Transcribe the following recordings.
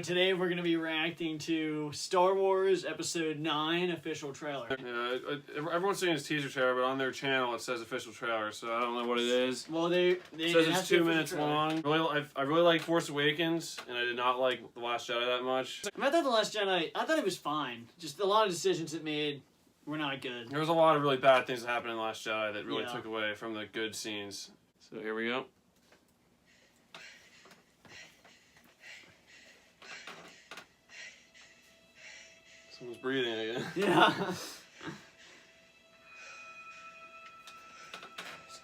today we're going to be reacting to Star Wars Episode 9 official trailer. Yeah, everyone's saying it's teaser trailer, but on their channel it says official trailer, so I don't know what it is. Well, it says it's 2 minutes long. I really like Force Awakens, and I did not like The Last Jedi that much. I thought The Last Jedi, I thought it was fine. Just a lot of decisions it made were not good. There was a lot of really bad things that happened in The Last Jedi that really Yeah. took away from the good scenes. So here we go. Someone's breathing again. Yeah.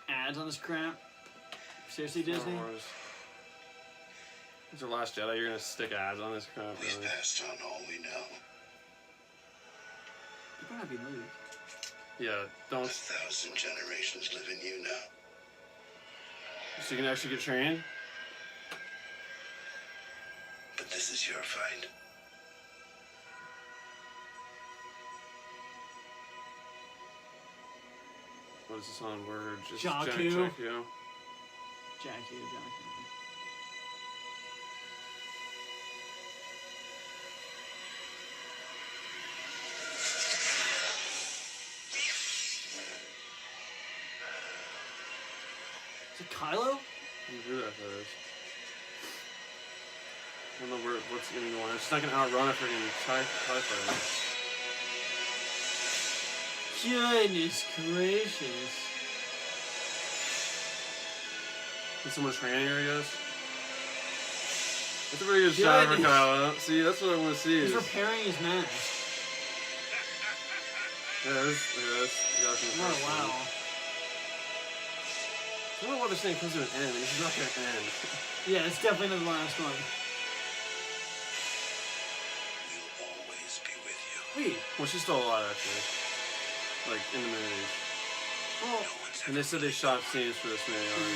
Ads on this crap. Seriously, Disney? It's your Last Jedi. You're gonna stick ads on this crap. We've passed on all we know. You better not be Luke. Yeah, don't. 1,000 generations live in you now. So you can actually get trained. But this is your fight. What is this on word? Just Jakku. Jakku. Jakku. Is it Kylo? Who that is? I don't know what's going to go on. It's not going to outrun a freaking TIE fighter. Goodness gracious. Is someone training her, I guess? That's a pretty good shot for Kylo. See, that's what I want to see. He's repairing his mask. Yeah, that's Oh, wow. I don't know why they're saying comes to an end. This is not going to end. Yeah, it's definitely not the last one. We'll always be with you. Wait. Well, she's still alive, actually. Like, in the movies. Well, No one's And they said they shot scenes for this movie already.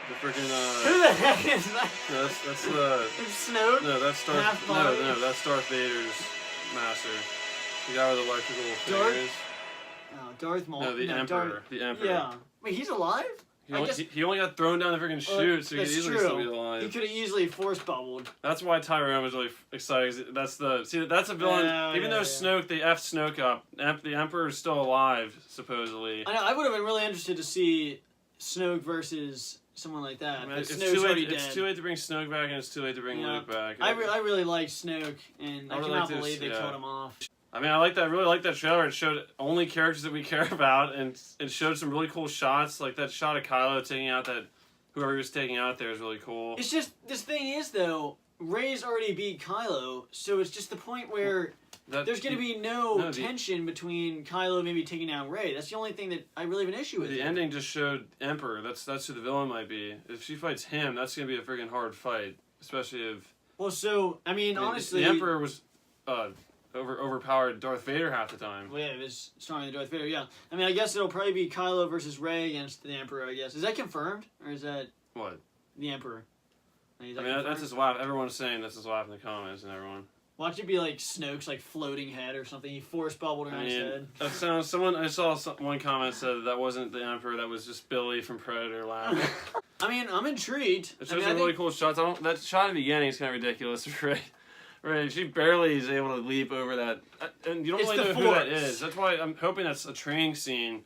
The freaking, who the heck is that? no, that's the... It's Snoke? No, that's Half Darth... body? No, that's Darth Vader's master. The guy with the electrical Darth- fingers. Oh, Darth Maul. No, the Emperor. The Emperor. Yeah. Wait, he's alive? He only got thrown down the freaking chute, so he could that's easily true. still be alive. He could have easily force bubbled. That's why Tyrone was really excited. That's a villain. Even though Snoke, they effed Snoke up. The Emperor is still alive, supposedly. I know. I would have been really interested to see Snoke versus someone like that. I mean, But it's Snoke's too late. already It's dead. too late to bring Snoke back, and it's too late to bring Yeah. Luke back. I really like Snoke, and I really cannot like this, believe they yeah. killed him off. I mean, I really like that trailer. It showed only characters that we care about, and it showed some really cool shots, like that shot of Kylo taking out that whoever he was taking out there is really cool. It's just, this thing is, though, Rey's already beat Kylo, so it's just the point where there's going to be no tension between Kylo maybe taking out Rey. That's the only thing that I really have an issue with. The ending just showed Emperor. That's who the villain might be. If she fights him, that's going to be a freaking hard fight, especially if... Well, so, I mean, honestly... The Emperor was overpowered Darth Vader half the time. Well, yeah, it was stronger than Darth Vader, yeah. I mean, I guess it'll probably be Kylo versus Rey against the Emperor, I guess. Is that confirmed? Or is that... What? The Emperor. I mean, that's just laugh. Everyone's saying this is laugh in the comments and everyone. Watch it be like Snoke's like floating head or something. He force bubbled around his head. That sounds. I saw one comment said that wasn't the Emperor. That was just Billy from Predator laughing. I mean, I'm intrigued. It shows some really cool shots. That shot at the beginning is kind of ridiculous. Right, she barely is able to leap over that, and you don't really know who that is. That's why I'm hoping that's a training scene.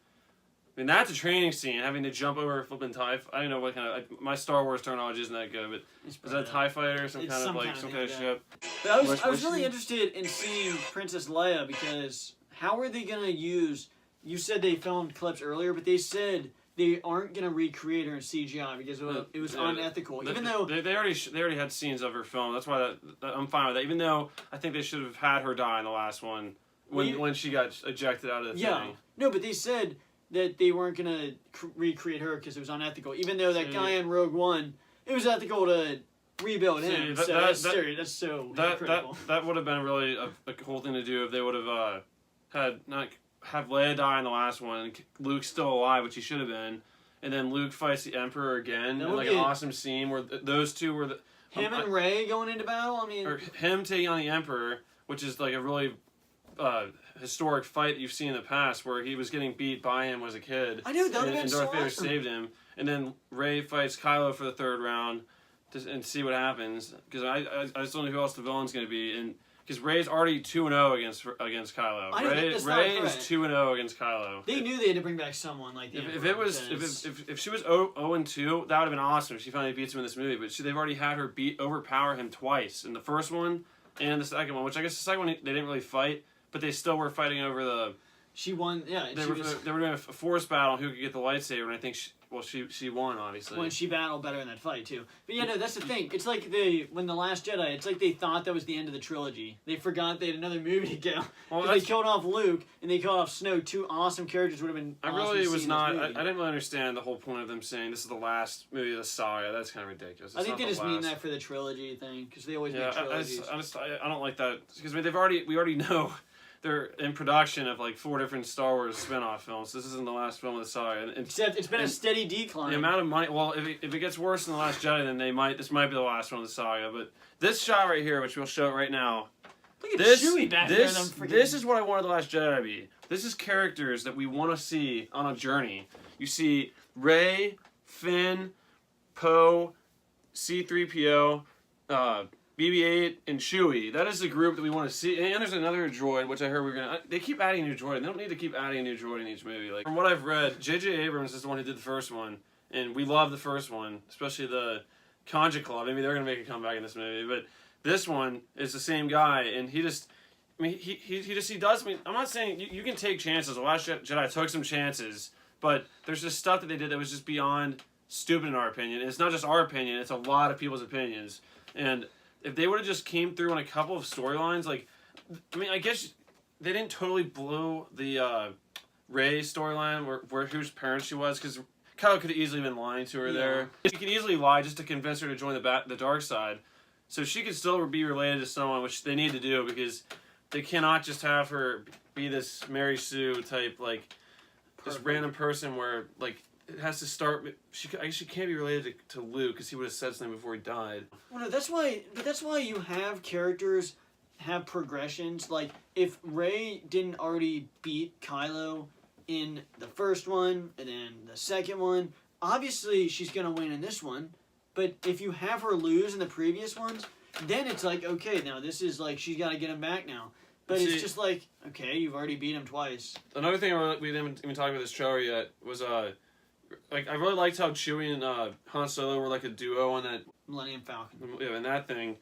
I mean, that's a training scene, having to jump over a flipping TIE. I don't know what kind of... my Star Wars terminology isn't that good, but is that a TIE fighter or some kind of ship? But I was really interested in seeing Princess Leia, because how are they going to use... You said they filmed clips earlier, but they said they aren't going to recreate her in CGI because it was unethical. Even though... They already had scenes of her film. That's why I'm fine with that. Even though I think they should have had her die in the last one when she got ejected out of the thing. No, but they said... that they weren't going to recreate her because it was unethical. Even though that guy in Rogue One, it was ethical to rebuild him. That's so critical. That would have been really a cool thing to do if they would have have Leia die in the last one, and Luke's still alive, which he should have been, and then Luke fights the Emperor again in like an awesome scene where those two were him and Rey going into battle. I mean, or him taking on the Emperor, which is like a really historic fight you've seen in the past where he was getting beat by him as a kid. I know, that would have been and so Darth Vader awesome. saved him. And then Rey fights Kylo for the third round and see what happens. Because I just don't know who else the villain's going to be. And because Rey's already 2-0 against Kylo. I know, that's not Rey is correct. 2-0 against Kylo. They knew they had to bring back someone like the If Emperor, it was because- if she was 0-2, that would have been awesome if she finally beats him in this movie. But they've already had her overpower him twice in the first one and the second one. Which I guess the second one they didn't really fight, but they still were fighting over the. she won. Yeah, They were doing a force battle. Who could get the lightsaber? And I think she won obviously. when she battled better in that fight too. But yeah, no, that's the thing. It's like when the Last Jedi. It's like they thought that was the end of the trilogy. They forgot they had another movie to go. Well, They that's- killed off Luke and they killed off Snow. Two awesome characters would have been. I awesome really to see was in not. this I movie. didn't really understand the whole point of them saying this is the last movie of the saga. That's kind of ridiculous. I It's think not they the just mean last. that for the trilogy thing because they always Yeah, make trilogies. I don't like that because we already know they're in production of like 4 different Star Wars spin-off films. This isn't the last film of the saga. And Except it's been a and steady decline. the amount of money. Well, if it gets worse than the Last Jedi, then this might be the last one of the saga. But this shot right here, which we'll show right now. Look at This Chewie back there. this them freaking- this is what I wanted the Last Jedi to be. This is characters that we want to see on a journey. You see Rey, Finn, Poe, C-3PO, BB-8, and Chewie. That is the group that we want to see. And there's another droid, which I heard we're gonna. They keep adding a new droid. They don't need to keep adding a new droid in each movie. Like from what I've read, J.J. Abrams is the one who did the first one, and we love the first one, especially the Conja Claw. Maybe they're gonna make a comeback in this movie, but this one is the same guy, and he just. I mean, he does. I mean, I'm not saying you can take chances. The Last Jedi took some chances, but there's just stuff that they did that was just beyond stupid in our opinion. And it's not just our opinion; it's a lot of people's opinions. And if they would have just came through on a couple of storylines, like, I mean, I guess they didn't totally blow the Rey storyline where whose parents she was, because Kylo could have easily been lying to her there. He could easily lie just to convince her to join the dark side, so she could still be related to someone, which they need to do because. They cannot just have her be this Mary Sue type, like, this random person where, like, it has to start with, I guess she can't be related to Luke because he would have said something before he died. Well, no, that's why you have characters have progressions. Like, if Rey didn't already beat Kylo in the first one and then the second one, obviously she's going to win in this one. But if you have her lose in the previous ones, then it's like, okay, now this is like, she's got to get him back now. But See, it's just like, okay, you've already beat him twice. Another thing we didn't even talk about this trailer yet was, like, I really liked how Chewie and Han Solo were like a duo on that, Millennium Falcon. in that thing.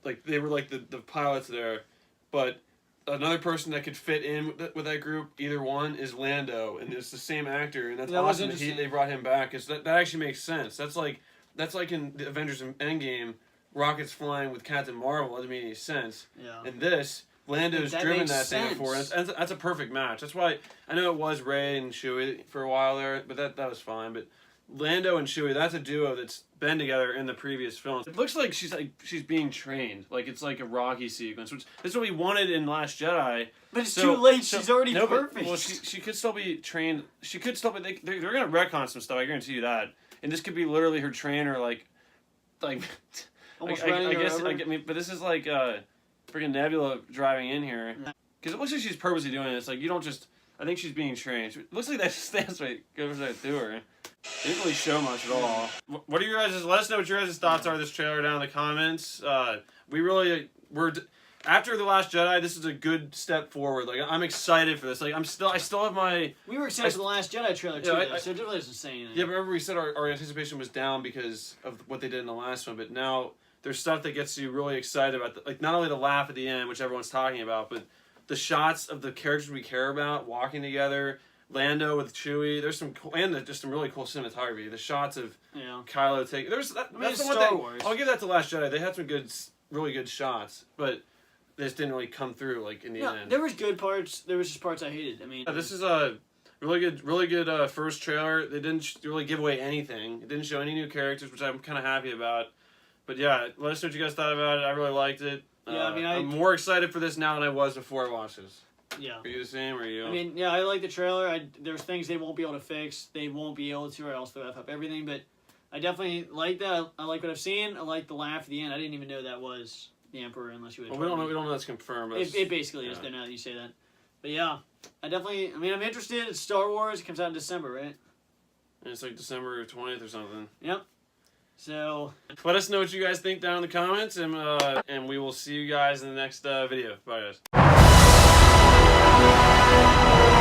Like, they were like the pilots there. But another person that could fit in with that group, either one, is Lando. And it's the same actor. And that's That was awesome that interesting. they brought him back. That actually makes sense. That's like in the Avengers Endgame, Rocket's flying with Captain Marvel. That doesn't make any sense. Yeah. And this, Lando's That driven makes that thing sense. before. And that's a perfect match. That's why I know it was Rey and Chewie for a while there, but that was fine. But Lando and Chewie, that's a duo that's been together in the previous films. It looks like she's being trained, like it's like a Rocky sequence, which is what we wanted in Last Jedi. But it's too late. She's already no, but- perfect. well, she could still be trained. She could still be. They're gonna retcon some stuff. I guarantee you that. And this could be literally her trainer, like. Almost I running her guess over. I get me, but this is like freaking Nebula driving in here because it looks like she's purposely doing it. It's like you don't just. I think she's being trained. It looks like that stance right goes right through her. They didn't really show much at all. What are your guys'? Let us know what your guys' thoughts are of this trailer down in the comments. After The Last Jedi, this is a good step forward. Like I'm excited for this. Like I still have my. We were excited for the Last Jedi trailer too, Yeah, though, so it really doesn't say anything. Yeah, but remember we said our anticipation was down because of what they did in the last one, but now there's stuff that gets you really excited about, like not only the laugh at the end, which everyone's talking about, but the shots of the characters we care about walking together, Lando with Chewie. There's some cool, and just some really cool cinematography. The shots of Yeah. Kylo taking. That's the one it's Star thing. Wars. I'll give that to Last Jedi. They had some really good shots, but they just didn't really come through like in the No, end. there was good parts. There was just parts I hated. I mean, This is a really good first trailer. They didn't really give away anything. It didn't show any new characters, which I'm kind of happy about. But yeah, let us know what you guys thought about it. I really liked it. Yeah, I mean, I'm more excited for this now than I was before I watched this. yeah. Are you the same? Or are you? I mean, yeah, I like the trailer. There's things they won't be able to fix. They won't be able to, or else they'll F up everything. But I definitely like that. I like what I've seen. I like the laugh at the end. I didn't even know that was the Emperor unless you would. Well, we don't know. We don't know that's confirmed. But It basically is. There now that you say that. But yeah, I mean, I'm interested. It's Star Wars. It comes out in December, right? And it's like December 20th or something. Yep. So let us know what you guys think down in the comments, and we will see you guys in the next video. Bye, guys.